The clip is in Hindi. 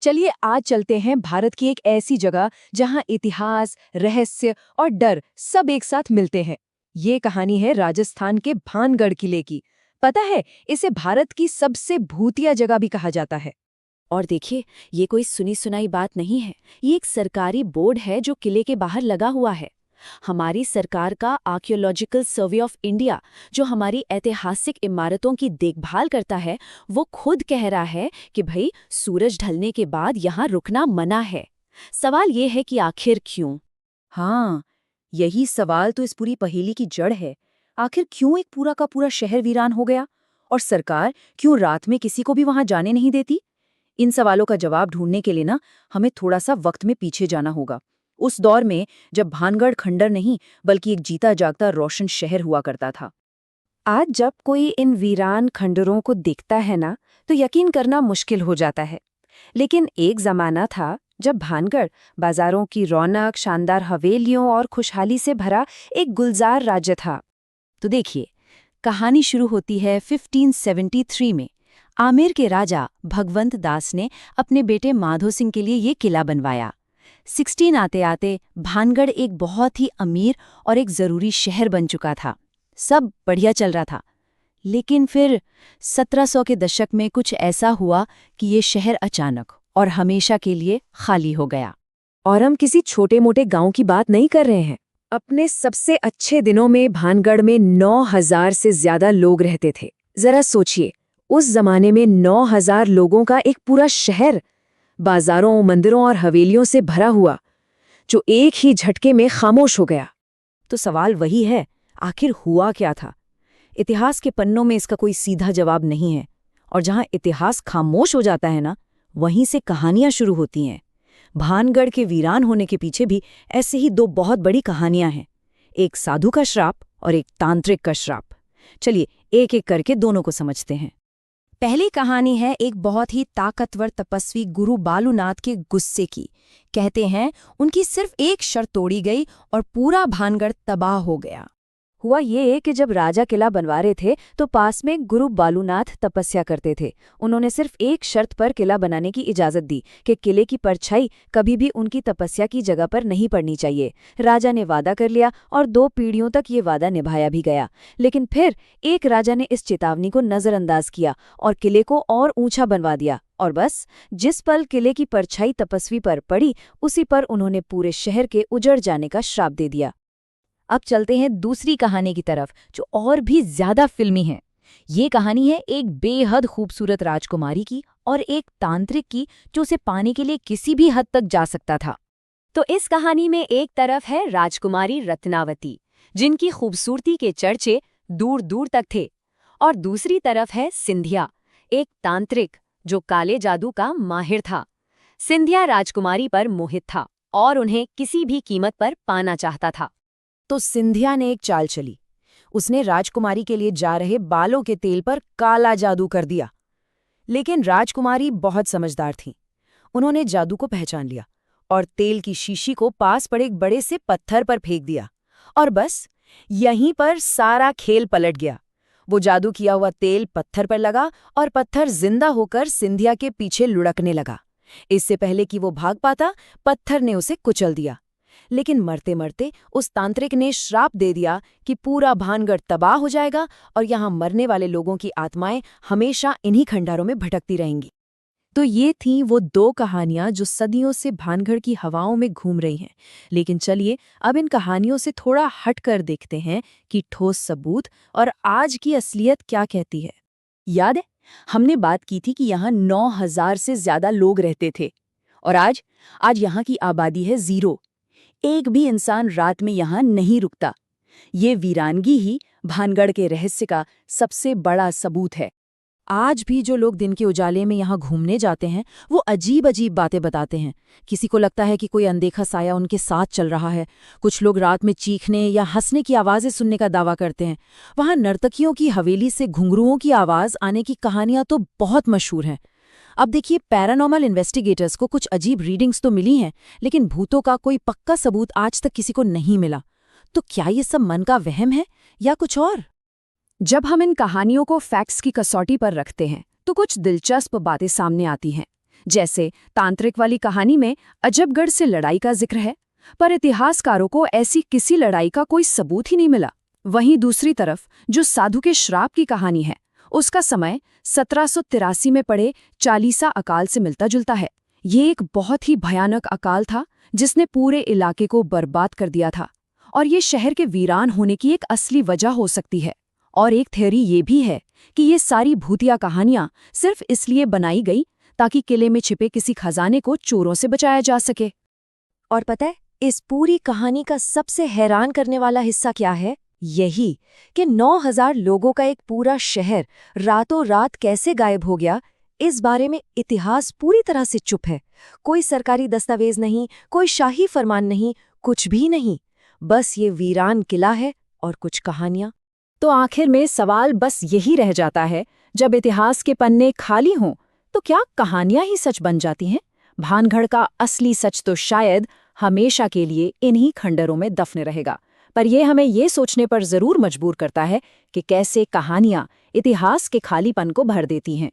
चलिए आज चलते हैं भारत की एक ऐसी जगह जहां इतिहास, रहस्य और डर सब एक साथ मिलते हैं। ये कहानी है राजस्थान के भानगढ़ किले की। पता है, इसे भारत की सबसे भूतिया जगह भी कहा जाता है। और देखिए, ये कोई सुनी सुनाई बात नहीं है। ये एक सरकारी बोर्ड है जो किले के बाहर लगा हुआ है। हमारी सरकार का आर्कियोलॉजिकल सर्वे ऑफ इंडिया, जो हमारी ऐतिहासिक इमारतों की देखभाल करता है, वो खुद कह रहा है कि भाई सूरज ढलने के बाद यहाँ रुकना मना है। सवाल ये है कि आखिर क्यों? हाँ, यही सवाल तो इस पूरी पहेली की जड़ है। आखिर क्यों एक पूरा का पूरा शहर वीरान हो गया? और सरकार क्यों रात में किसी को भी वहां जाने नहीं देती? इन सवालों का जवाब ढूंढने के लिए ना हमें थोड़ा सा वक्त में पीछे जाना होगा। उस दौर में जब भानगढ़ खंडर नहीं बल्कि एक जीता जागता रोशन शहर हुआ करता था। आज जब कोई इन वीरान खंडरों को देखता है ना, तो यकीन करना मुश्किल हो जाता है। लेकिन एक जमाना था जब भानगढ़ बाजारों की रौनक, शानदार हवेलियों और खुशहाली से भरा एक गुलजार राज्य था। तो देखिए, कहानी शुरू होती है 1573 में। आमेर के राजा भगवंत दास ने अपने बेटे माधो सिंह के लिए ये किला बनवाया। 16 आते आते भानगढ़ एक बहुत ही अमीर और एक जरूरी शहर बन चुका था। सब बढ़िया चल रहा था। लेकिन फिर 1700 के दशक में कुछ ऐसा हुआ कि ये शहर अचानक और हमेशा के लिए खाली हो गया। और हम किसी छोटे मोटे गांव की बात नहीं कर रहे हैं। अपने सबसे अच्छे दिनों में भानगढ़ में 9,000 से ज्यादा लोग रहते थे। जरा सोचिए, उस जमाने में 9,000 लोगों का एक पूरा शहर, बाजारों, मंदिरों और हवेलियों से भरा हुआ, जो एक ही झटके में खामोश हो गया। तो सवाल वही है, आखिर हुआ क्या था? इतिहास के पन्नों में इसका कोई सीधा जवाब नहीं है। और जहां इतिहास खामोश हो जाता है ना, वहीं से कहानियां शुरू होती हैं। भानगढ़ के वीरान होने के पीछे भी ऐसे ही दो बहुत बड़ी कहानियां हैं। एक साधु का श्राप और एक तांत्रिक का श्राप। चलिए एक एक करके दोनों को समझते हैं। पहली कहानी है एक बहुत ही ताकतवर तपस्वी गुरु बालूनाथ के गुस्से की। कहते हैं उनकी सिर्फ एक शर्त तोड़ी गई और पूरा भानगढ़ तबाह हो गया। हुआ ये कि जब राजा किला बनवा रहे थे तो पास में गुरु बालूनाथ तपस्या करते थे। उन्होंने सिर्फ एक शर्त पर किला बनाने की इजाजत दी कि किले की परछाई कभी भी उनकी तपस्या की जगह पर नहीं पड़नी चाहिए। राजा ने वादा कर लिया और 2 पीढ़ियों तक ये वादा निभाया भी गया। लेकिन फिर एक राजा ने इस चेतावनी को नजरअंदाज किया और किले को और ऊंचा बनवा दिया। और बस जिस पल किले की परछाई तपस्वी पर पड़ी, उसी पर उन्होंने पूरे शहर के उजड़ जाने का श्राप दे दिया। अब चलते हैं दूसरी कहानी की तरफ, जो और भी ज्यादा फिल्मी है। ये कहानी है एक बेहद खूबसूरत राजकुमारी की और एक तांत्रिक की, जो उसे पाने के लिए किसी भी हद तक जा सकता था। तो इस कहानी में एक तरफ है राजकुमारी रत्नावती, जिनकी खूबसूरती के चर्चे दूर दूर तक थे, और दूसरी तरफ है सिंधिया, एक तांत्रिक जो काले जादू का माहिर था। सिंधिया राजकुमारी पर मोहित था और उन्हें किसी भी कीमत पर पाना चाहता था। तो सिंधिया ने एक चाल चली। उसने राजकुमारी के लिए जा रहे बालों के तेल पर काला जादू कर दिया। लेकिन राजकुमारी बहुत समझदार थी। उन्होंने जादू को पहचान लिया और तेल की शीशी को पास पड़े एक बड़े से पत्थर पर फेंक दिया। और बस यहीं पर सारा खेल पलट गया। वो जादू किया हुआ तेल पत्थर पर लगा और पत्थर जिंदा होकर सिंधिया के पीछे लुढ़कने लगा। इससे पहले कि वो भाग पाता, पत्थर ने उसे कुचल दिया। लेकिन मरते मरते उस तांत्रिक ने श्राप दे दिया कि पूरा भानगढ़ तबाह हो जाएगा और यहाँ मरने वाले लोगों की आत्माएं हमेशा इन्हीं खंडारों में भटकती रहेंगी। तो ये थीं वो 2 कहानियां जो सदियों से भानगढ़ की हवाओं में घूम रही हैं। लेकिन चलिए अब इन कहानियों से थोड़ा हट कर देखते हैं कि ठोस सबूत और आज की असलियत क्या कहती है। याद है, हमने बात की थी कि यहाँ 9,000 से ज्यादा लोग रहते थे और आज यहाँ की आबादी है 0। एक भी इंसान रात में यहाँ नहीं रुकता। ये वीरानगी ही भानगढ़ के रहस्य का सबसे बड़ा सबूत है। आज भी जो लोग दिन के उजाले में यहाँ घूमने जाते हैं, वो अजीब अजीब बातें बताते हैं। किसी को लगता है कि कोई अनदेखा साया उनके साथ चल रहा है। कुछ लोग रात में चीखने या हंसने की आवाज़ें सुनने का दावा करते हैं। वहाँ नर्तकियों की हवेली से घुंघरुओं की आवाज़ आने की कहानियाँ तो बहुत मशहूर हैं। अब देखिए, पैरानॉर्मल इन्वेस्टिगेटर्स को कुछ अजीब रीडिंग्स तो मिली हैं, लेकिन भूतों का कोई पक्का सबूत आज तक किसी को नहीं मिला। तो क्या ये सब मन का वहम है या कुछ और? जब हम इन कहानियों को फैक्ट्स की कसौटी पर रखते हैं तो कुछ दिलचस्प बातें सामने आती हैं। जैसे तांत्रिक वाली कहानी में अजबगढ़ से लड़ाई का जिक्र है, पर इतिहासकारों को ऐसी किसी लड़ाई का कोई सबूत ही नहीं मिला। वहीं दूसरी तरफ जो साधु के श्राप की कहानी है, उसका समय 1783 में पड़े चालीसा अकाल से मिलता जुलता है। ये एक बहुत ही भयानक अकाल था जिसने पूरे इलाके को बर्बाद कर दिया था, और ये शहर के वीरान होने की एक असली वजह हो सकती है। और एक थ्योरी ये भी है कि ये सारी भूतिया कहानियां सिर्फ इसलिए बनाई गई ताकि किले में छिपे किसी खजाने को चोरों से बचाया जा सके। और पता है, इस पूरी कहानी का सबसे हैरान करने वाला हिस्सा क्या है? यही कि 9000 लोगों का एक पूरा शहर रातों रात कैसे गायब हो गया, इस बारे में इतिहास पूरी तरह से चुप है। कोई सरकारी दस्तावेज नहीं, कोई शाही फरमान नहीं, कुछ भी नहीं। बस ये वीरान किला है और कुछ कहानियां। तो आखिर में सवाल बस यही रह जाता है, जब इतिहास के पन्ने खाली हों तो क्या कहानियां ही सच बन जाती हैं? भानगढ़ का असली सच तो शायद हमेशा के लिए इन्हीं खंडरों में दफने रहेगा, पर यह हमें ये सोचने पर जरूर मजबूर करता है कि कैसे कहानियां इतिहास के खालीपन को भर देती हैं।